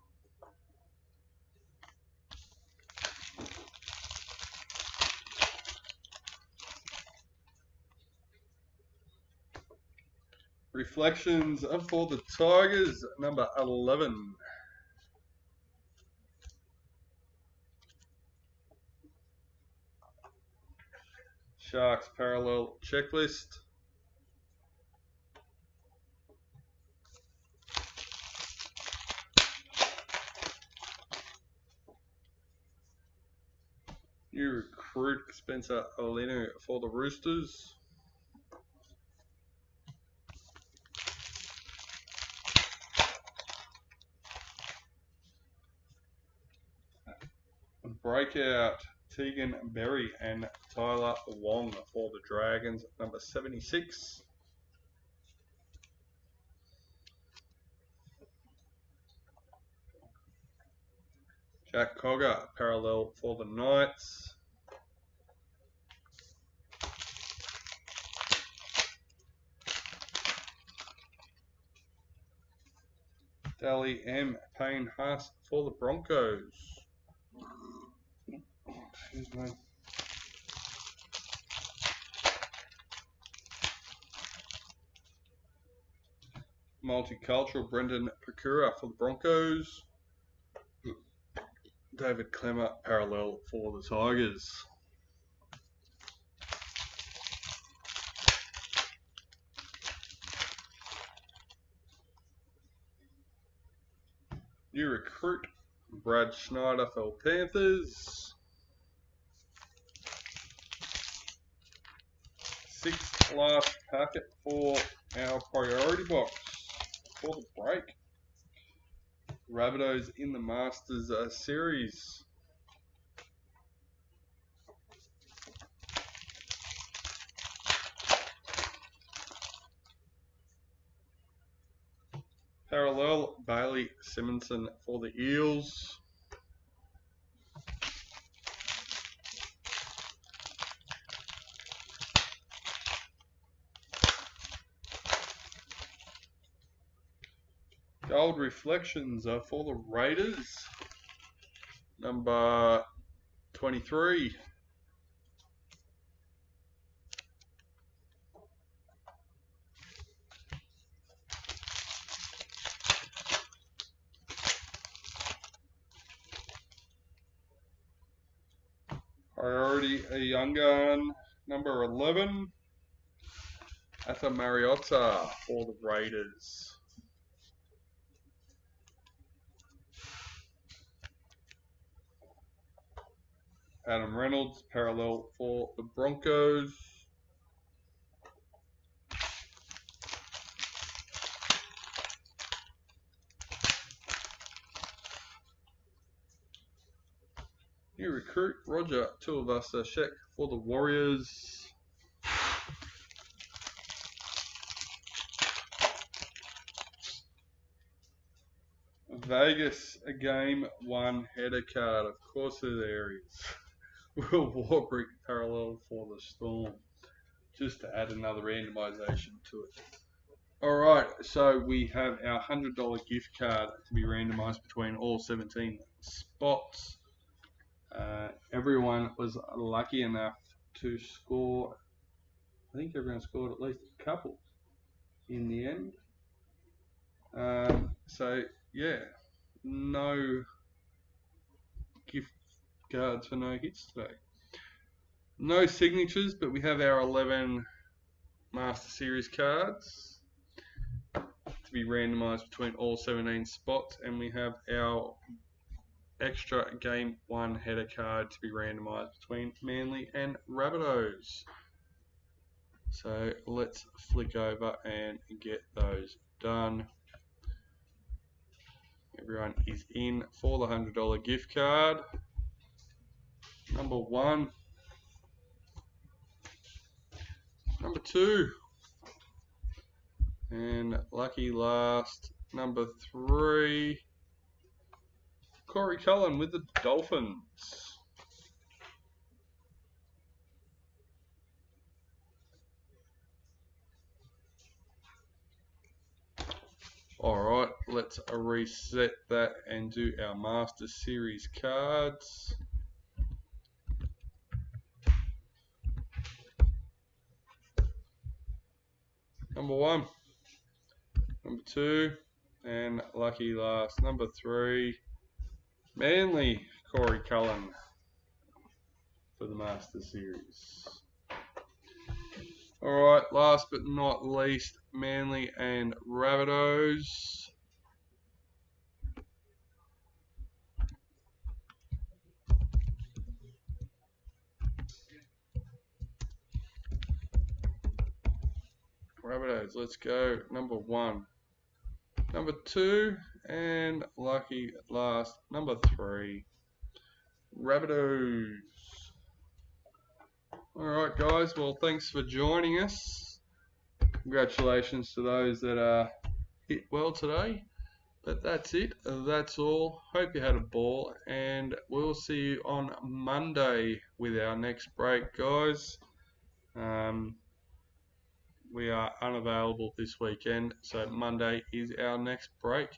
Speaker 1: Reflections for the Tigers, number 11. Sharks parallel checklist. New recruit Spencer Olinu for the Roosters. Breakout Tegan Berry and Tyler Wong for the Dragons, number 76. Jack Cogger parallel for the Knights. Dally M. Payne Haas for the Broncos. Excuse me. Multicultural Brendan Pekura for the Broncos. David Clemmer parallel for the Tigers. New recruit Brad Schneider for Panthers. 6th last packet for our priority box for the break. Rabbitohs in the Masters series. Parallel Bailey Simonson for the Eels. Gold Reflections for the Raiders, number 23. Priority a young gun, number 11. Asa Mariota for the Raiders. Adam Reynolds parallel for the Broncos. New recruit Roger Tuivasa-Sheck for the Warriors. Vegas, a game 1 header card. Of course there is. Will Warbrick parallel for the Storm. Just to add another randomization to it. Alright, so we have our $100 gift card to be randomised between all 17 spots. Everyone was lucky enough to score, I think everyone scored at least a couple in the end. So yeah, no gift cards for no hits today. No signatures, but we have our 11 Master Series cards to be randomised between all 17 spots, and we have our extra game 1 header card to be randomised between Manly and Rabbitohs. So let's flick over and get those done. Everyone is in for the $100 gift card. Number 1. Number 2. And lucky last, number 3. Corey Cullen with the Dolphins. Alright, let's reset that and do our Master Series cards. Number 1, number 2, and lucky last, number 3, Manly, Corey Cullen for the Master Series. Alright, last but not least, Manly and Rabbitohs. Rabbitohs, let's go. Number 1, number 2, and lucky last, number 3, Rabbitohs. Alright guys, well thanks for joining us. Congratulations to those that hit well today. But that's it, that's all. Hope you had a ball, and we'll see you on Monday with our next break, guys. We are unavailable this weekend, so Monday is our next break.